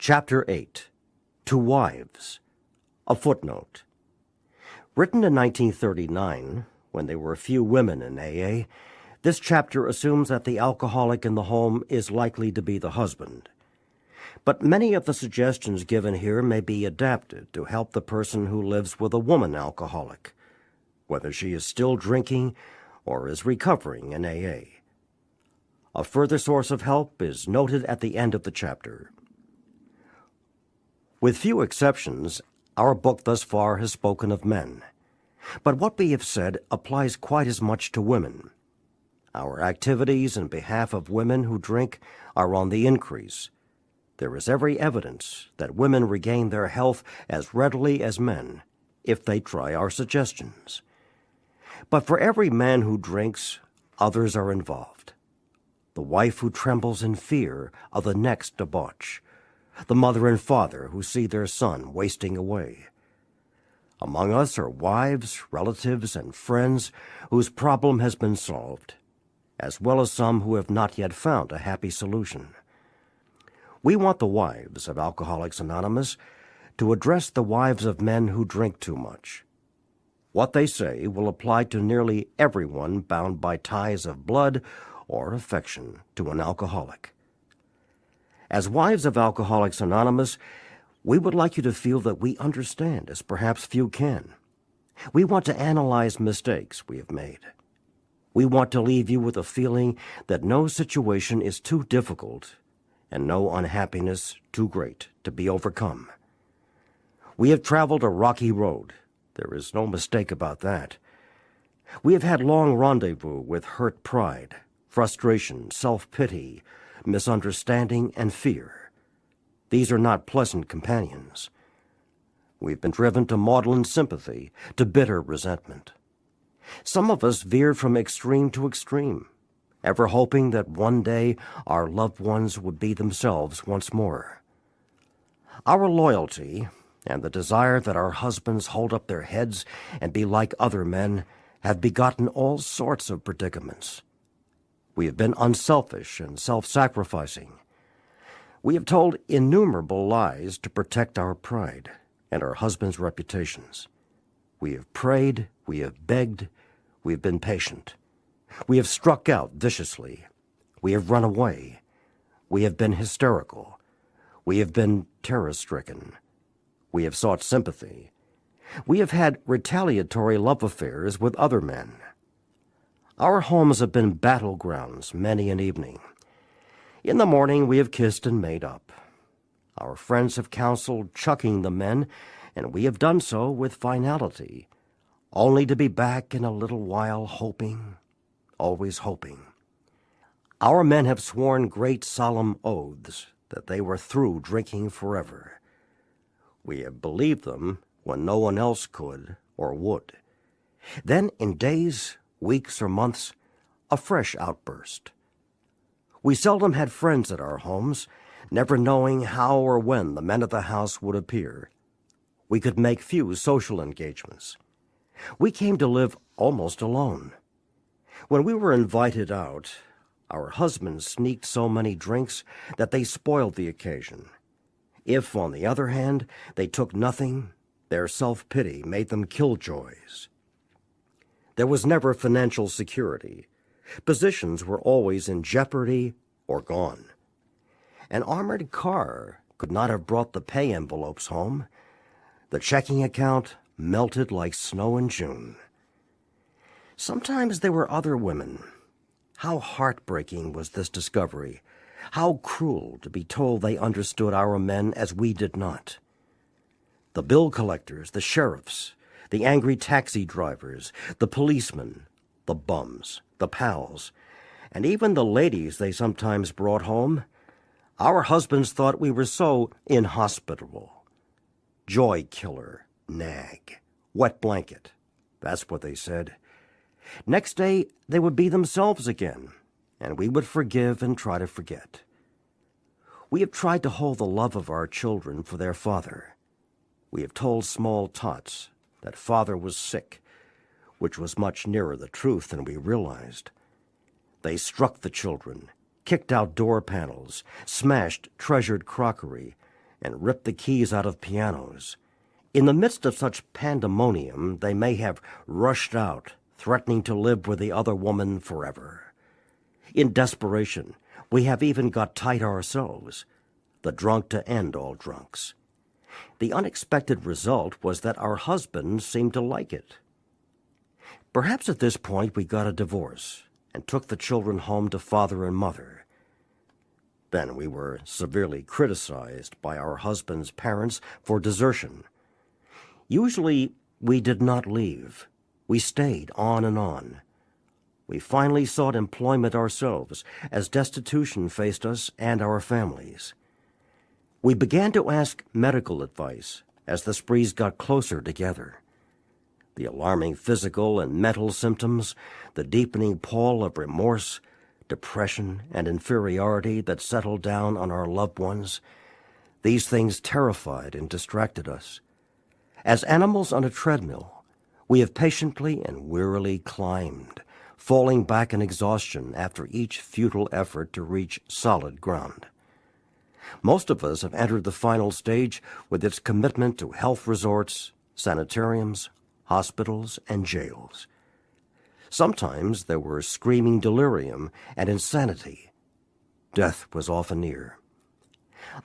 Chapter 8. To Wives. A footnote. Written in 1939, when there were few women in AA, this chapter assumes that the alcoholic in the home is likely to be the husband. But many of the suggestions given here may be adapted to help the person who lives with a woman alcoholic, whether she is still drinking or is recovering in AA. A further source of help is noted at the end of the chapter. With few exceptions, our book thus far has spoken of men. But what we have said applies quite as much to women. Our activities in behalf of women who drink are on the increase. There is every evidence that women regain their health as readily as men if they try our suggestions. But for every man who drinks, others are involved. The wife who trembles in fear of the next debauch, the mother and father who see their son wasting away. Among us are wives, relatives, and friends whose problem has been solved, as well as some who have not yet found a happy solution. We want the wives of Alcoholics Anonymous to address the wives of men who drink too much. What they say will apply to nearly everyone bound by ties of blood or affection to an alcoholic. As wives of Alcoholics Anonymous, we would like you to feel that we understand as perhaps few can. We want to analyze mistakes we have made. We want to leave you with a feeling that no situation is too difficult and no unhappiness too great to be overcome. We have traveled a rocky road. There is no mistake about that. We have had long rendezvous with hurt pride, frustration, self-pity, misunderstanding, and fear. These are not pleasant companions. We've been driven to maudlin sympathy, to bitter resentment. Some of us veered from extreme to extreme, ever hoping that one day our loved ones would be themselves once more. Our loyalty and the desire that our husbands hold up their heads and be like other men have begotten all sorts of predicaments. We have been unselfish and self-sacrificing. We have told innumerable lies to protect our pride and our husbands' reputations. We have prayed, we have begged, we have been patient. We have struck out viciously. We have run away. We have been hysterical. We have been terror-stricken. We have sought sympathy. We have had retaliatory love affairs with other men. Our homes have been battlegrounds many an evening. In the morning we have kissed and made up. Our friends have counseled chucking the men, and we have done so with finality, only to be back in a little while hoping, always hoping. Our men have sworn great solemn oaths that they were through drinking forever. We have believed them when no one else could or would. Then in days, weeks, or months, a fresh outburst. We seldom had friends at our homes, never knowing how or when the men of the house would appear. We could make few social engagements. We came to live almost alone. When we were invited out, our husbands sneaked so many drinks that they spoiled the occasion. If, on the other hand, they took nothing, their self-pity made them killjoys. There was never financial security. Positions were always in jeopardy or gone. An armored car could not have brought the pay envelopes home. The checking account melted like snow in June. Sometimes there were other women. How heartbreaking was this discovery! How cruel to be told they understood our men as we did not. The bill collectors, the sheriffs, the angry taxi drivers, the policemen, the bums, the pals, and even the ladies they sometimes brought home. Our husbands thought we were so inhospitable. Joy killer, nag, wet blanket. That's what they said. Next day they would be themselves again, and we would forgive and try to forget. We have tried to hold the love of our children for their father. We have told small tots that father was sick, which was much nearer the truth than we realized. They struck the children, kicked out door panels, smashed treasured crockery, and ripped the keys out of pianos. In the midst of such pandemonium, they may have rushed out, threatening to live with the other woman forever. In desperation, we have even got tight ourselves, the drunk to end all drunks. The unexpected result was that our husbands seemed to like it. Perhaps at this point we got a divorce and took the children home to father and mother. Then we were severely criticized by our husbands' parents for desertion. Usually we did not leave. We stayed on and on. We finally sought employment ourselves as destitution faced us and our families. We began to ask medical advice as the sprees got closer together. The alarming physical and mental symptoms, the deepening pall of remorse, depression, and inferiority that settled down on our loved ones, these things terrified and distracted us. As animals on a treadmill, we have patiently and wearily climbed, falling back in exhaustion after each futile effort to reach solid ground. Most of us have entered the final stage with its commitment to health resorts, sanitariums, hospitals, and jails. Sometimes there were screaming delirium and insanity. Death was often near.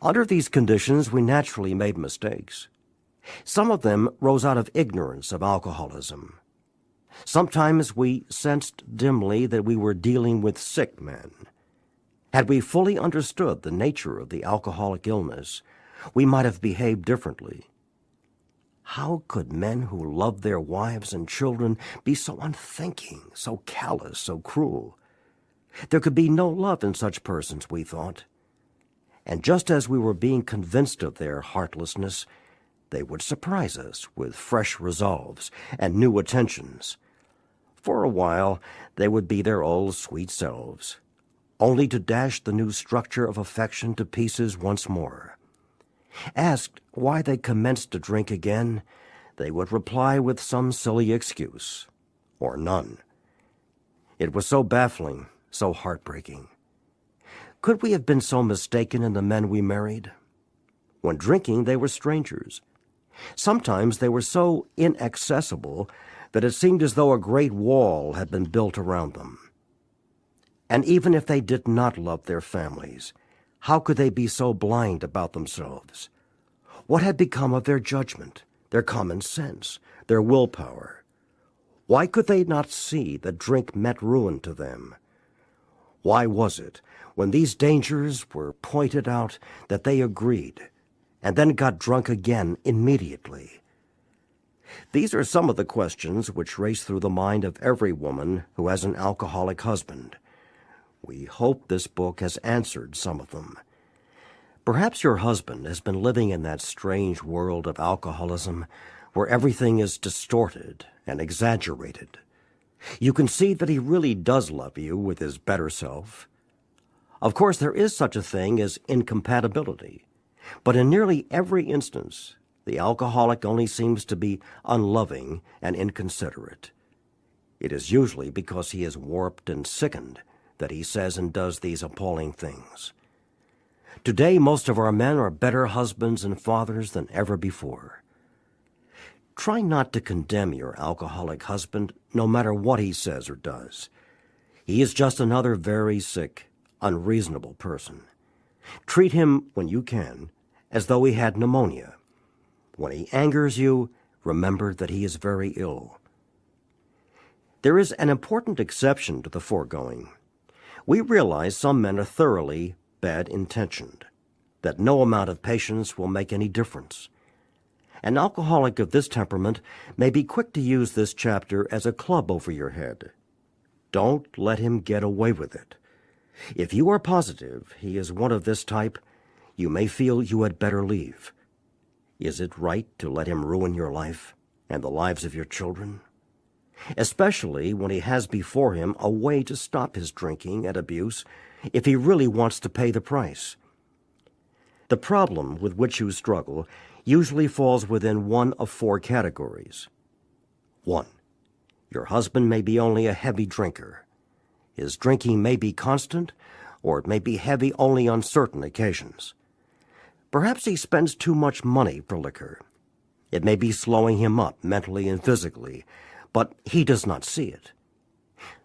Under these conditions, we naturally made mistakes. Some of them rose out of ignorance of alcoholism. Sometimes we sensed dimly that we were dealing with sick men. Had we fully understood the nature of the alcoholic illness, we might have behaved differently. How could men who loved their wives and children be so unthinking, so callous, so cruel? There could be no love in such persons, we thought. And just as we were being convinced of their heartlessness, they would surprise us with fresh resolves and new attentions. For a while, they would be their old sweet selves, only to dash the new structure of affection to pieces once more. Asked why they commenced to drink again, they would reply with some silly excuse, or none. It was so baffling, so heartbreaking. Could we have been so mistaken in the men we married? When drinking, they were strangers. Sometimes they were so inaccessible that it seemed as though a great wall had been built around them. And even if they did not love their families, how could they be so blind about themselves? What had become of their judgment, their common sense, their willpower? Why could they not see that drink meant ruin to them? Why was it, when these dangers were pointed out, that they agreed, and then got drunk again immediately? These are some of the questions which race through the mind of every woman who has an alcoholic husband. We hope this book has answered some of them. Perhaps your husband has been living in that strange world of alcoholism where everything is distorted and exaggerated. You can see that he really does love you with his better self. Of course, there is such a thing as incompatibility, but in nearly every instance, the alcoholic only seems to be unloving and inconsiderate. It is usually because he is warped and sickened that he says and does these appalling things. Today, most of our men are better husbands and fathers than ever before. Try not to condemn your alcoholic husband, no matter what he says or does. He is just another very sick, unreasonable person. Treat him, when you can, as though he had pneumonia. When he angers you, remember that he is very ill. There is an important exception to the foregoing. We realize some men are thoroughly bad-intentioned, that no amount of patience will make any difference. An alcoholic of this temperament may be quick to use this chapter as a club over your head. Don't let him get away with it. If you are positive he is one of this type, you may feel you had better leave. Is it right to let him ruin your life and the lives of your children? Especially when he has before him a way to stop his drinking and abuse if he really wants to pay the price. The problem with which you struggle usually falls within one of four categories. 1. Your husband may be only a heavy drinker. His drinking may be constant, or it may be heavy only on certain occasions. Perhaps he spends too much money for liquor. It may be slowing him up mentally and physically, but he does not see it.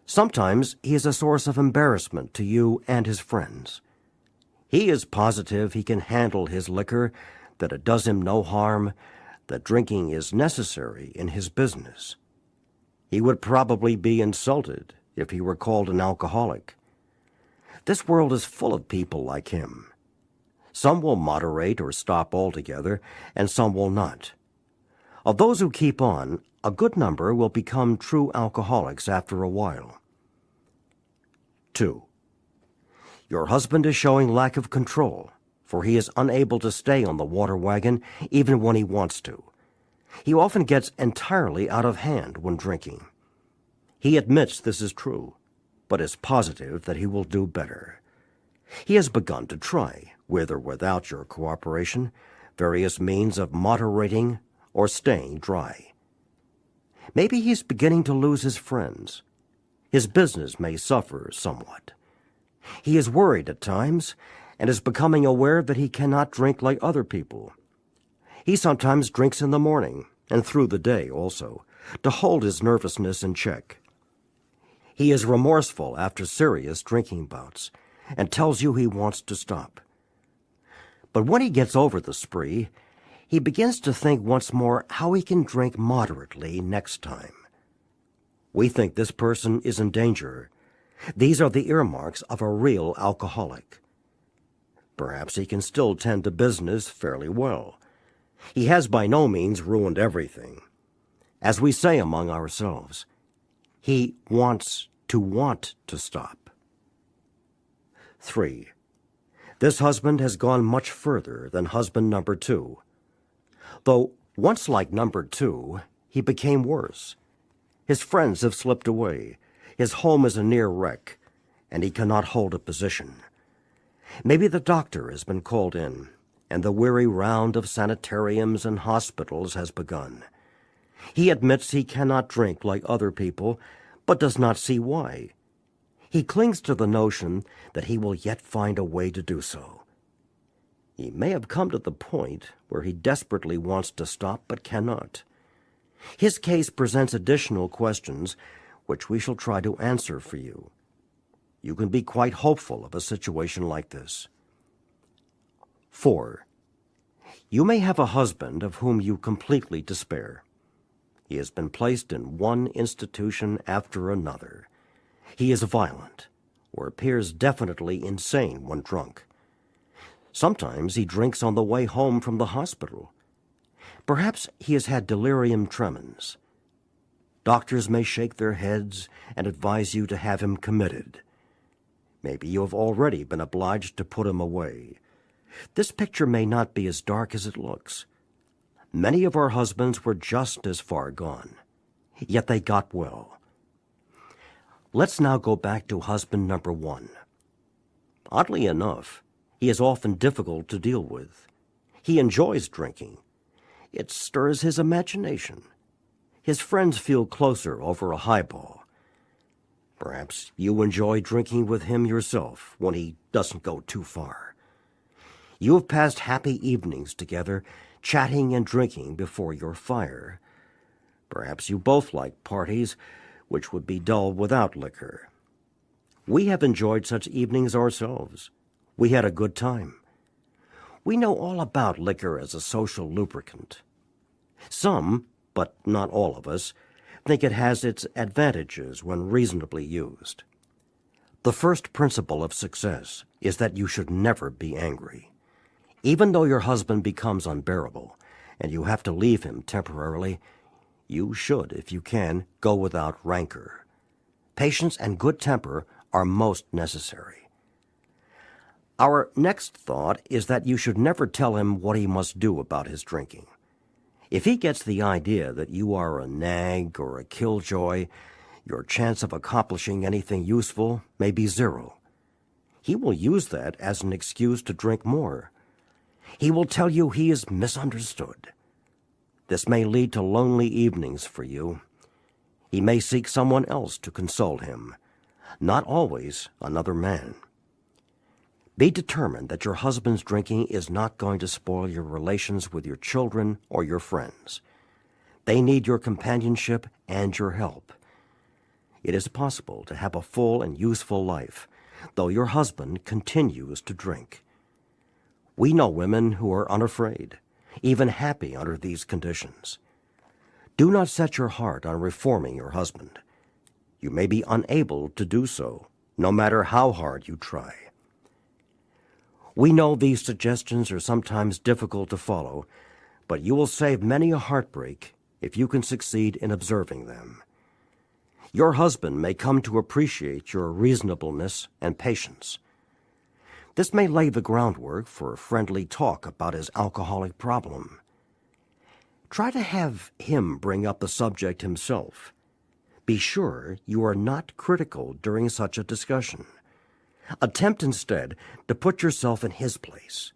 Sometimes he is a source of embarrassment to you and his friends. He is positive he can handle his liquor, that it does him no harm, that drinking is necessary in his business. He would probably be insulted if he were called an alcoholic. This world is full of people like him. Some will moderate or stop altogether, and some will not. Of those who keep on, a good number will become true alcoholics after a while. 2. Your husband is showing lack of control, for he is unable to stay on the water wagon even when he wants to. He often gets entirely out of hand when drinking. He admits this is true, but is positive that he will do better. He has begun to try, with or without your cooperation, various means of moderating or staying dry. Maybe he's beginning to lose his friends. His business may suffer somewhat. He is worried at times and is becoming aware that he cannot drink like other people. He sometimes drinks in the morning and through the day also, to hold his nervousness in check. He is remorseful after serious drinking bouts and tells you he wants to stop. But when he gets over the spree, he begins to think once more how he can drink moderately next time. We think this person is in danger. These are the earmarks of a real alcoholic. Perhaps he can still tend to business fairly well. He has by no means ruined everything. As we say among ourselves, he wants to stop. 3. This husband has gone much further than husband number 2. Though once like number 2, he became worse. His friends have slipped away. His home is a near wreck, and he cannot hold a position. Maybe the doctor has been called in, and the weary round of sanitariums and hospitals has begun. He admits he cannot drink like other people, but does not see why. He clings to the notion that he will yet find a way to do so. He may have come to the point where he desperately wants to stop but cannot. His case presents additional questions which we shall try to answer for you. You can be quite hopeful of a situation like this. 4. You may have a husband of whom you completely despair. He has been placed in one institution after another. He is violent, or appears definitely insane when drunk. Sometimes he drinks on the way home from the hospital. Perhaps he has had delirium tremens. Doctors may shake their heads and advise you to have him committed. Maybe you have already been obliged to put him away. This picture may not be as dark as it looks. Many of our husbands were just as far gone, yet they got well. Let's now go back to husband number 1. Oddly enough, he is often difficult to deal with. He enjoys drinking. It stirs his imagination. His friends feel closer over a highball. Perhaps you enjoy drinking with him yourself when he doesn't go too far. You have passed happy evenings together, chatting and drinking before your fire. Perhaps you both like parties which would be dull without liquor. We have enjoyed such evenings ourselves. We had a good time. We know all about liquor as a social lubricant. Some, but not all of us, think it has its advantages when reasonably used. The first principle of success is that you should never be angry. Even though your husband becomes unbearable and you have to leave him temporarily, you should, if you can, go without rancor. Patience and good temper are most necessary. Our next thought is that you should never tell him what he must do about his drinking. If he gets the idea that you are a nag or a killjoy, your chance of accomplishing anything useful may be 0. He will use that as an excuse to drink more. He will tell you he is misunderstood. This may lead to lonely evenings for you. He may seek someone else to console him, not always another man. Be determined that your husband's drinking is not going to spoil your relations with your children or your friends. They need your companionship and your help. It is possible to have a full and useful life, though your husband continues to drink. We know women who are unafraid, even happy under these conditions. Do not set your heart on reforming your husband. You may be unable to do so, no matter how hard you try. We know these suggestions are sometimes difficult to follow, but you will save many a heartbreak if you can succeed in observing them. Your husband may come to appreciate your reasonableness and patience. This may lay the groundwork for a friendly talk about his alcoholic problem. Try to have him bring up the subject himself. Be sure you are not critical during such a discussion. Attempt instead to put yourself in his place.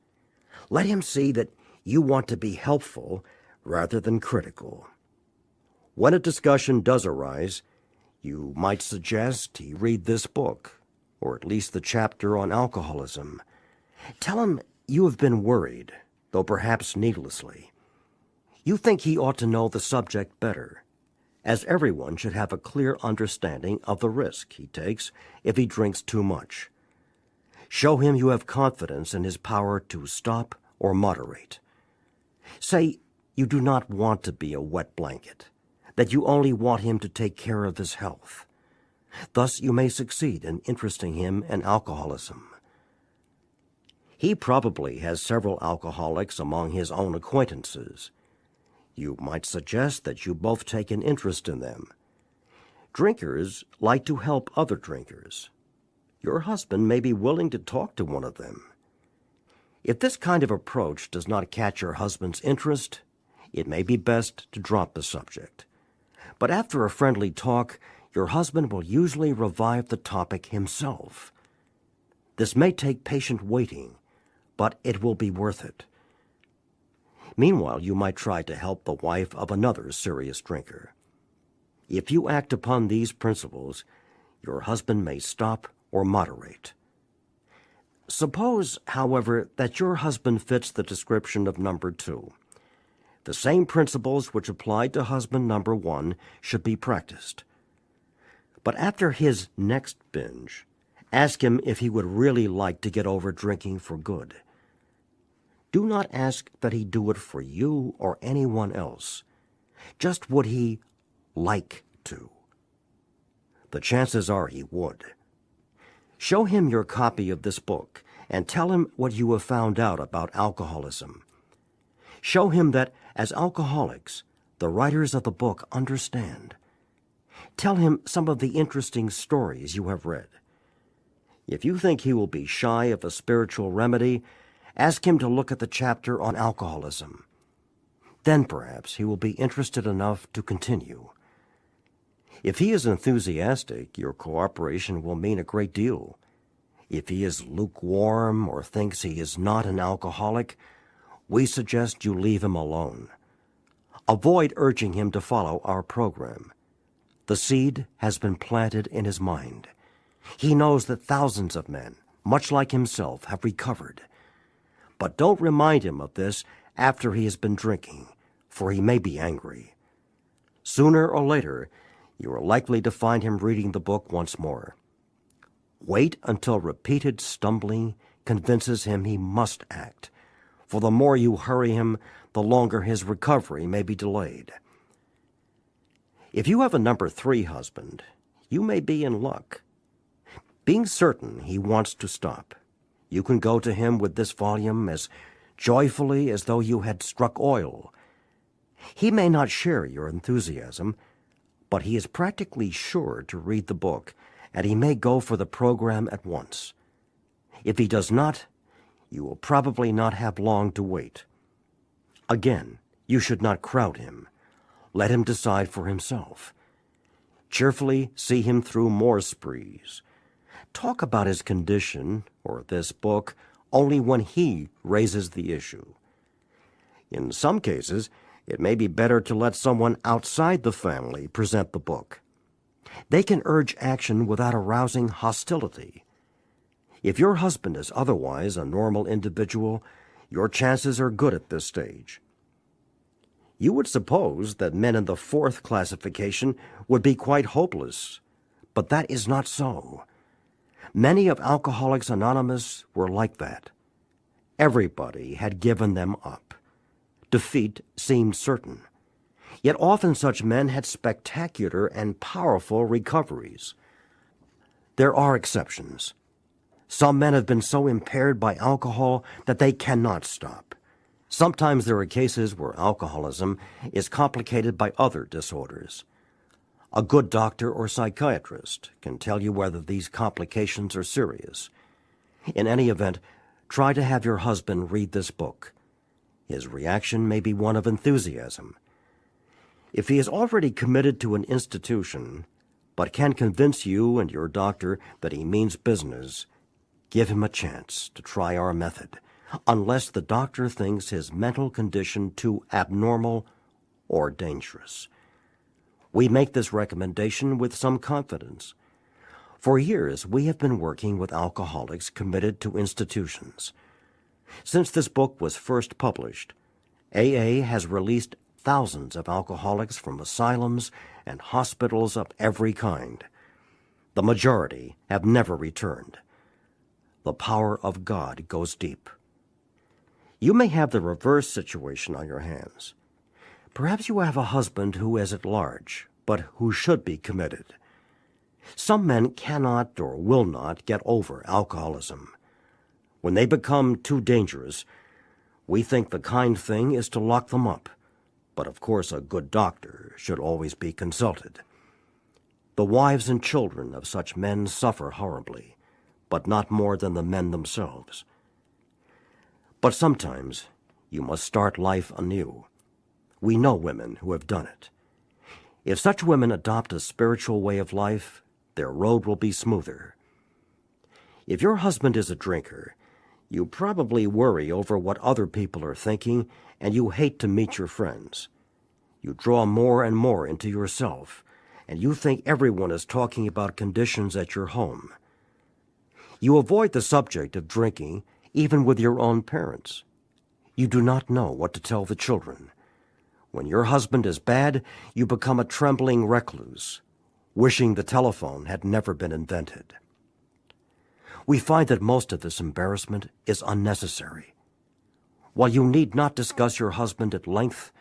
Let him see that you want to be helpful rather than critical. When a discussion does arise, you might suggest he read this book, or at least the chapter on alcoholism. Tell him you have been worried, though perhaps needlessly. You think he ought to know the subject better, as everyone should have a clear understanding of the risk he takes if he drinks too much. Show him you have confidence in his power to stop or moderate. Say you do not want to be a wet blanket, that you only want him to take care of his health. Thus you may succeed in interesting him in alcoholism. He probably has several alcoholics among his own acquaintances. You might suggest that you both take an interest in them. Drinkers like to help other drinkers. Your husband may be willing to talk to one of them. If this kind of approach does not catch your husband's interest, it may be best to drop the subject. But after a friendly talk, your husband will usually revive the topic himself. This may take patient waiting, but it will be worth it. Meanwhile, you might try to help the wife of another serious drinker. If you act upon these principles, your husband may stop or moderate. Suppose, however, that your husband fits the description of number 2. The same principles which applied to husband number 1 should be practiced. But after his next binge, ask him if he would really like to get over drinking for good. Do not ask that he do it for you or anyone else. Just would he like to? The chances are he would. Show him your copy of this book and tell him what you have found out about alcoholism. Show him that, as alcoholics, the writers of the book understand. Tell him some of the interesting stories you have read. If you think he will be shy of a spiritual remedy, ask him to look at the chapter on alcoholism. Then perhaps he will be interested enough to continue. If he is enthusiastic, your cooperation will mean a great deal. If he is lukewarm or thinks he is not an alcoholic, we suggest you leave him alone. Avoid urging him to follow our program. The seed has been planted in his mind. He knows that thousands of men, much like himself, have recovered. But don't remind him of this after he has been drinking, for he may be angry. Sooner or later, you are likely to find him reading the book once more. Wait until repeated stumbling convinces him he must act, for the more you hurry him, the longer his recovery may be delayed. If you have a number 3 husband, you may be in luck. Being certain he wants to stop, you can go to him with this volume as joyfully as though you had struck oil. He may not share your enthusiasm, but he is practically sure to read the book, and he may go for the program at once. If he does not, you will probably not have long to wait. Again, you should not crowd him. Let him decide for himself. Cheerfully see him through more sprees. Talk about his condition, or this book, only when he raises the issue. In some cases, it may be better to let someone outside the family present the book. They can urge action without arousing hostility. If your husband is otherwise a normal individual, your chances are good at this stage. You would suppose that men in the fourth classification would be quite hopeless, but that is not so. Many of Alcoholics Anonymous were like that. Everybody had given them up. Defeat seemed certain. Yet often such men had spectacular and powerful recoveries. There are exceptions. Some men have been so impaired by alcohol that they cannot stop. Sometimes there are cases where alcoholism is complicated by other disorders. A good doctor or psychiatrist can tell you whether these complications are serious. In any event, try to have your husband read this book. His reaction may be one of enthusiasm. If he is already committed to an institution, but can convince you and your doctor that he means business, give him a chance to try our method, unless the doctor thinks his mental condition too abnormal or dangerous. We make this recommendation with some confidence. For years, we have been working with alcoholics committed to institutions. Since this book was first published, AA has released thousands of alcoholics from asylums and hospitals of every kind. The majority have never returned. The power of God goes deep. You may have the reverse situation on your hands. Perhaps you have a husband who is at large, but who should be committed. Some men cannot or will not get over alcoholism. When they become too dangerous, we think the kind thing is to lock them up. But of course a good doctor should always be consulted. The wives and children of such men suffer horribly, but not more than the men themselves. But sometimes you must start life anew. We know women who have done it. If such women adopt a spiritual way of life, their road will be smoother. If your husband is a drinker, you probably worry over what other people are thinking, and you hate to meet your friends. You draw more and more into yourself, and you think everyone is talking about conditions at your home. You avoid the subject of drinking, even with your own parents. You do not know what to tell the children. When your husband is bad, you become a trembling recluse, wishing the telephone had never been invented. We find that most of this embarrassment is unnecessary. While you need not discuss your husband at length,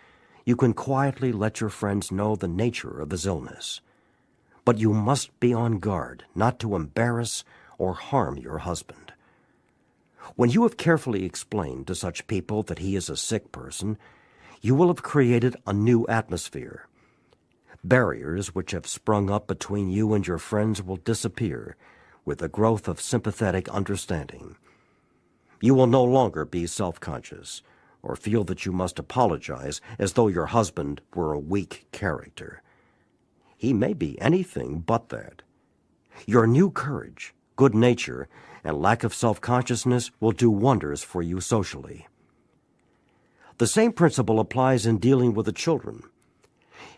you can quietly let your friends know the nature of his illness. But you must be on guard not to embarrass or harm your husband. When you have carefully explained to such people that he is a sick person, you will have created a new atmosphere. Barriers which have sprung up between you and your friends will disappear with the growth of sympathetic understanding. You will no longer be self-conscious or feel that you must apologize as though your husband were a weak character. He may be anything but that. Your new courage, good nature, and lack of self-consciousness will do wonders for you socially. The same principle applies in dealing with the children.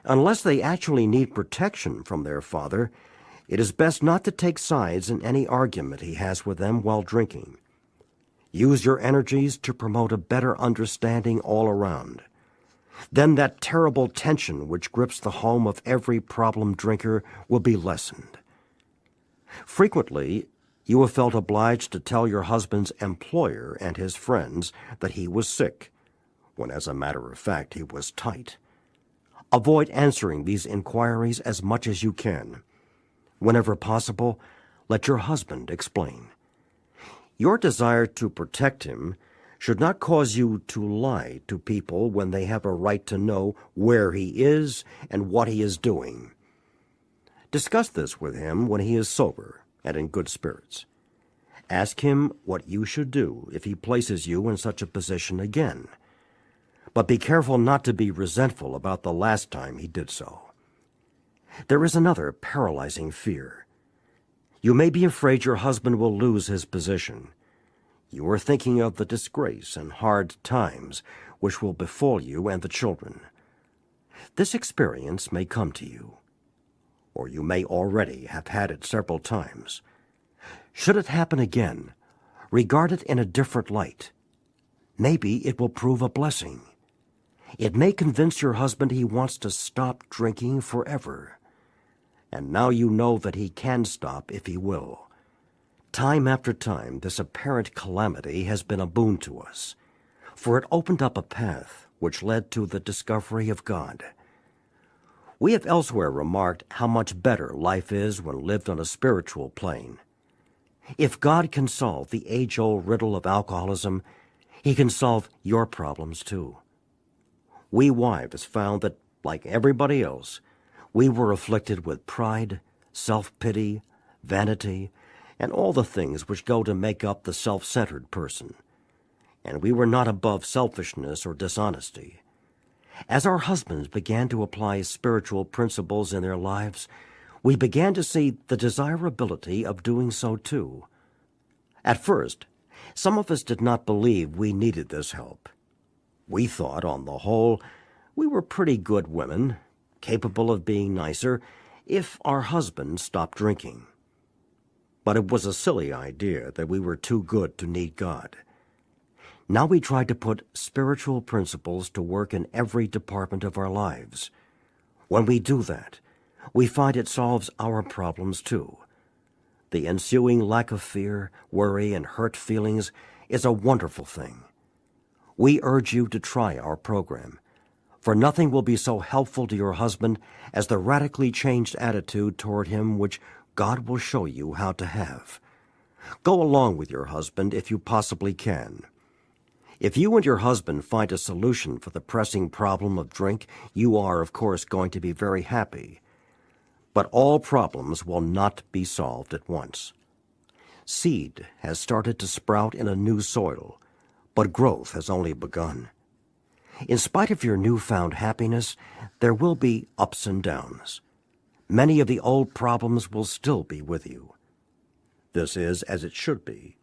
Unless they actually need protection from their father, it is best not to take sides in any argument he has with them while drinking. Use your energies to promote a better understanding all around. Then that terrible tension which grips the home of every problem drinker will be lessened. Frequently, you have felt obliged to tell your husband's employer and his friends that he was sick, when as a matter of fact he was tight. Avoid answering these inquiries as much as you can. Whenever possible, let your husband explain. Your desire to protect him should not cause you to lie to people when they have a right to know where he is and what he is doing. Discuss this with him when he is sober and in good spirits. Ask him what you should do if he places you in such a position again. But be careful not to be resentful about the last time he did so. There is another paralyzing fear. You may be afraid your husband will lose his position. You are thinking of the disgrace and hard times which will befall you and the children. This experience may come to you, or you may already have had it several times. Should it happen again, Regard it in a different light. Maybe it will prove a blessing. It may convince your husband he wants to stop drinking forever. And now you know that he can stop if he will. Time after time, this apparent calamity has been a boon to us, for it opened up a path which led to the discovery of God. We have elsewhere remarked how much better life is when lived on a spiritual plane. If God can solve the age-old riddle of alcoholism, he can solve your problems too. We wives found that, like everybody else, we were afflicted with pride, self-pity, vanity, and all the things which go to make up the self-centered person. And we were not above selfishness or dishonesty. As our husbands began to apply spiritual principles in their lives, we began to see the desirability of doing so too. At first, some of us did not believe we needed this help. We thought, on the whole, we were pretty good women, capable of being nicer, if our husbands stopped drinking. But it was a silly idea that we were too good to need God. Now we try to put spiritual principles to work in every department of our lives. When we do that, we find it solves our problems too. The ensuing lack of fear, worry, and hurt feelings is a wonderful thing. We urge you to try our program, for nothing will be so helpful to your husband as the radically changed attitude toward him which God will show you how to have. Go along with your husband if you possibly can. If you and your husband find a solution for the pressing problem of drink, you are, of course, going to be very happy. But all problems will not be solved at once. Seed has started to sprout in a new soil, but growth has only begun. In spite of your newfound happiness, there will be ups and downs. Many of the old problems will still be with you. This is as it should be.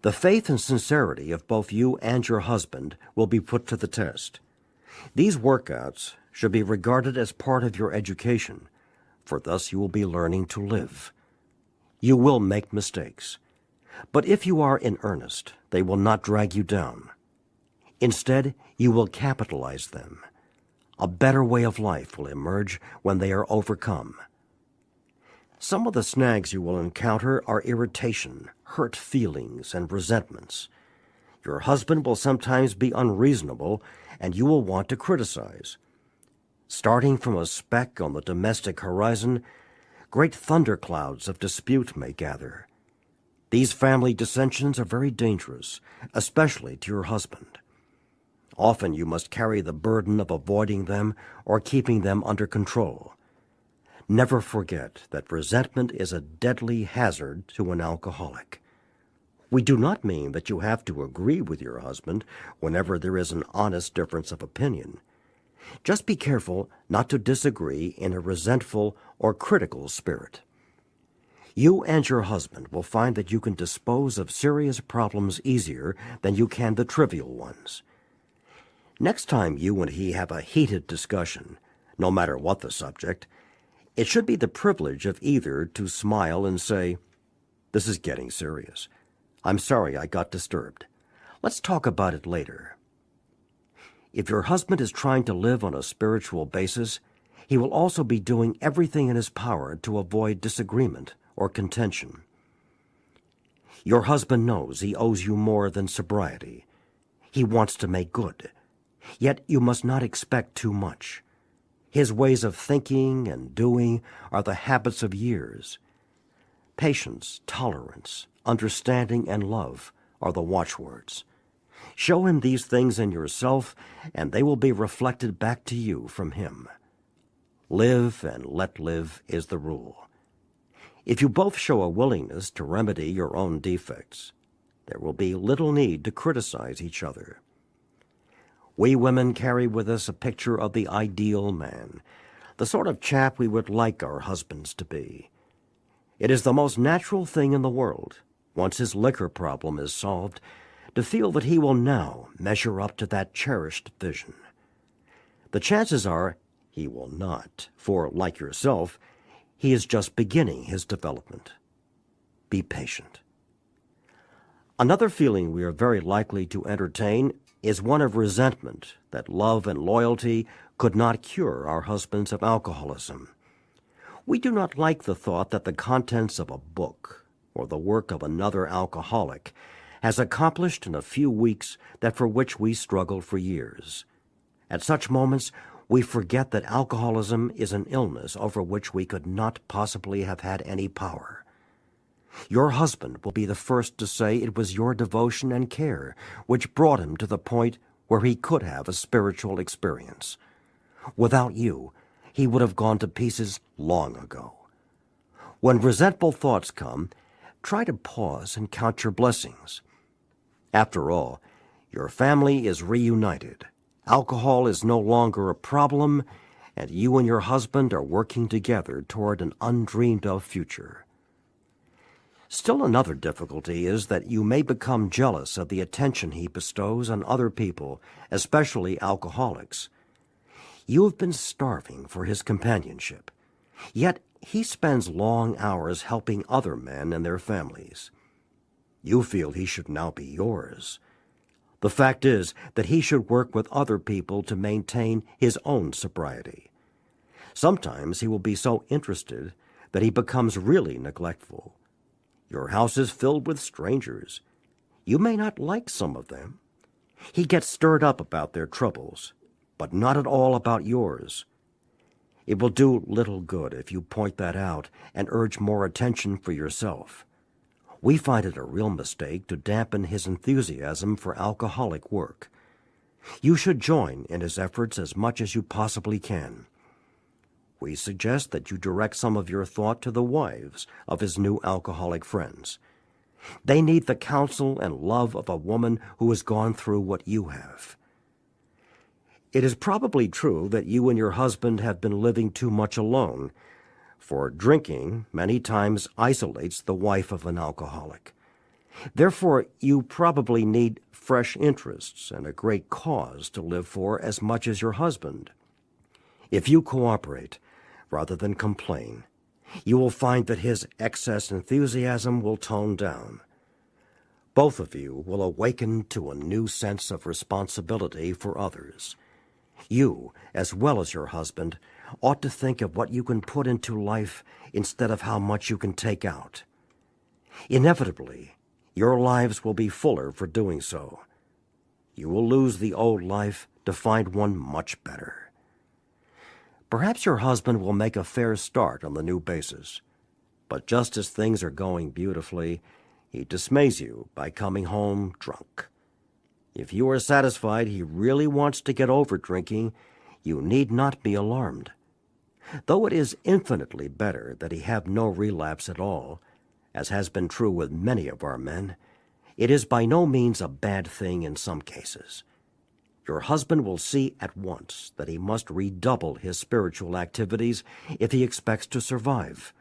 The faith and sincerity of both you and your husband will be put to the test. These workouts should be regarded as part of your education, for thus you will be learning to live. You will make mistakes, but if you are in earnest, they will not drag you down. Instead, you will capitalize them. A better way of life will emerge when they are overcome. Some of the snags you will encounter are irritation, hurt feelings, and resentments. Your husband will sometimes be unreasonable, and you will want to criticize. Starting from a speck on the domestic horizon, great thunderclouds of dispute may gather. These family dissensions are very dangerous, especially to your husband. Often you must carry the burden of avoiding them or keeping them under control. Never forget that resentment is a deadly hazard to an alcoholic. We do not mean that you have to agree with your husband whenever there is an honest difference of opinion. Just be careful not to disagree in a resentful or critical spirit. You and your husband will find that you can dispose of serious problems easier than you can the trivial ones. Next time you and he have a heated discussion, no matter what the subject, it should be the privilege of either to smile and say, "This is getting serious. I'm sorry I got disturbed. Let's talk about it later." If your husband is trying to live on a spiritual basis, he will also be doing everything in his power to avoid disagreement or contention. Your husband knows he owes you more than sobriety. He wants to make good. Yet you must not expect too much. His ways of thinking and doing are the habits of years. Patience, tolerance, understanding, and love are the watchwords. Show him these things in yourself, and they will be reflected back to you from him. Live and let live is the rule. If you both show a willingness to remedy your own defects, there will be little need to criticize each other. We women carry with us a picture of the ideal man, the sort of chap we would like our husbands to be. It is the most natural thing in the world, once his liquor problem is solved, to feel that he will now measure up to that cherished vision. The chances are he will not, for, like yourself, he is just beginning his development. Be patient. Another feeling we are very likely to entertain is one of resentment that love and loyalty could not cure our husbands of alcoholism. We do not like the thought that the contents of a book or the work of another alcoholic has accomplished in a few weeks that for which we struggled for years. At such moments, we forget that alcoholism is an illness over which we could not possibly have had any power. Your husband will be the first to say it was your devotion and care which brought him to the point where he could have a spiritual experience. Without you, he would have gone to pieces long ago. When resentful thoughts come, try to pause and count your blessings. After all, your family is reunited. Alcohol is no longer a problem, and you and your husband are working together toward an undreamed-of future. Still another difficulty is that you may become jealous of the attention he bestows on other people, especially alcoholics. You have been starving for his companionship, yet he spends long hours helping other men and their families. You feel he should now be yours. The fact is that he should work with other people to maintain his own sobriety. Sometimes he will be so interested that he becomes really neglectful. Your house is filled with strangers. You may not like some of them. He gets stirred up about their troubles, but not at all about yours. It will do little good if you point that out and urge more attention for yourself. We find it a real mistake to dampen his enthusiasm for alcoholic work. You should join in his efforts as much as you possibly can. We suggest that you direct some of your thought to the wives of his new alcoholic friends. They need the counsel and love of a woman who has gone through what you have. It is probably true that you and your husband have been living too much alone, for drinking many times isolates the wife of an alcoholic. Therefore, you probably need fresh interests and a great cause to live for as much as your husband. If you cooperate, rather than complain, you will find that his excess enthusiasm will tone down. Both of you will awaken to a new sense of responsibility for others. You, as well as your husband, ought to think of what you can put into life instead of how much you can take out. Inevitably, your lives will be fuller for doing so. You will lose the old life to find one much better. Perhaps your husband will make a fair start on the new basis, but just as things are going beautifully, he dismays you by coming home drunk. If you are satisfied he really wants to get over drinking, you need not be alarmed. Though it is infinitely better that he have no relapse at all, as has been true with many of our men, it is by no means a bad thing in some cases. Your husband will see at once that he must redouble his spiritual activities if he expects to survive.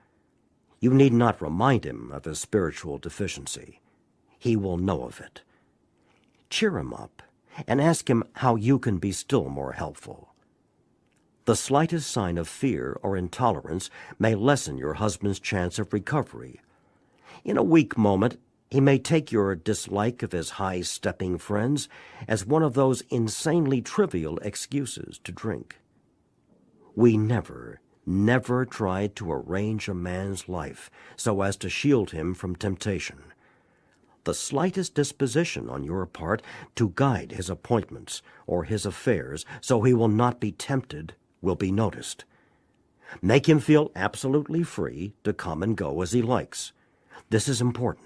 You need not remind him of his spiritual deficiency. He will know of it. Cheer him up and ask him how you can be still more helpful. The slightest sign of fear or intolerance may lessen your husband's chance of recovery. In a weak moment, he may take your dislike of his high-stepping friends as one of those insanely trivial excuses to drink. We never tried to arrange a man's life so as to shield him from temptation. The slightest disposition on your part to guide his appointments or his affairs so he will not be tempted will be noticed. Make him feel absolutely free to come and go as he likes. This is important.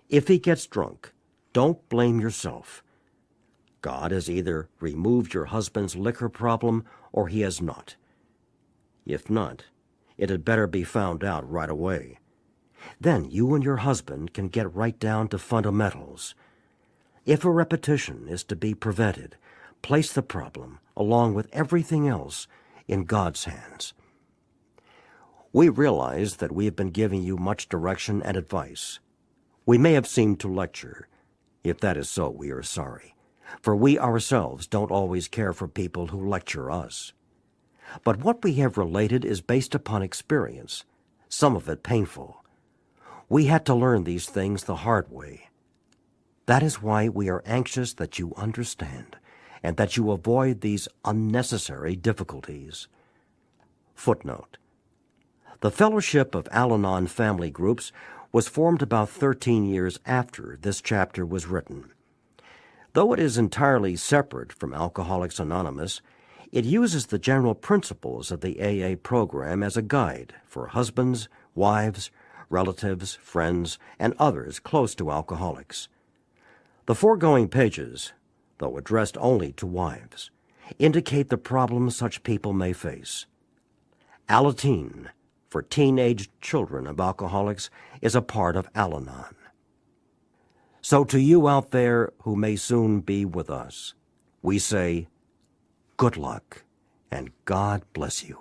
If he gets drunk, don't blame yourself. God has either removed your husband's liquor problem or he has not. If not, it had better be found out right away. Then you and your husband can get right down to fundamentals. If a repetition is to be prevented, place the problem, along with everything else, in God's hands. We realize that we have been giving you much direction and advice. We may have seemed to lecture. If that is so, we are sorry, for we ourselves don't always care for people who lecture us. But what we have related is based upon experience, some of it painful. We had to learn these things the hard way. That is why we are anxious that you understand and that you avoid these unnecessary difficulties. Footnote: The Fellowship of Al-Anon Family Groups was formed about 13 years after this chapter was written. Though it is entirely separate from Alcoholics Anonymous, it uses the general principles of the AA program as a guide for husbands, wives, relatives, friends, and others close to alcoholics. The foregoing pages, though addressed only to wives, indicate the problems such people may face. Alateen, for teenage children of alcoholics, is a part of Al-Anon. So to you out there who may soon be with us, we say, good luck and God bless you.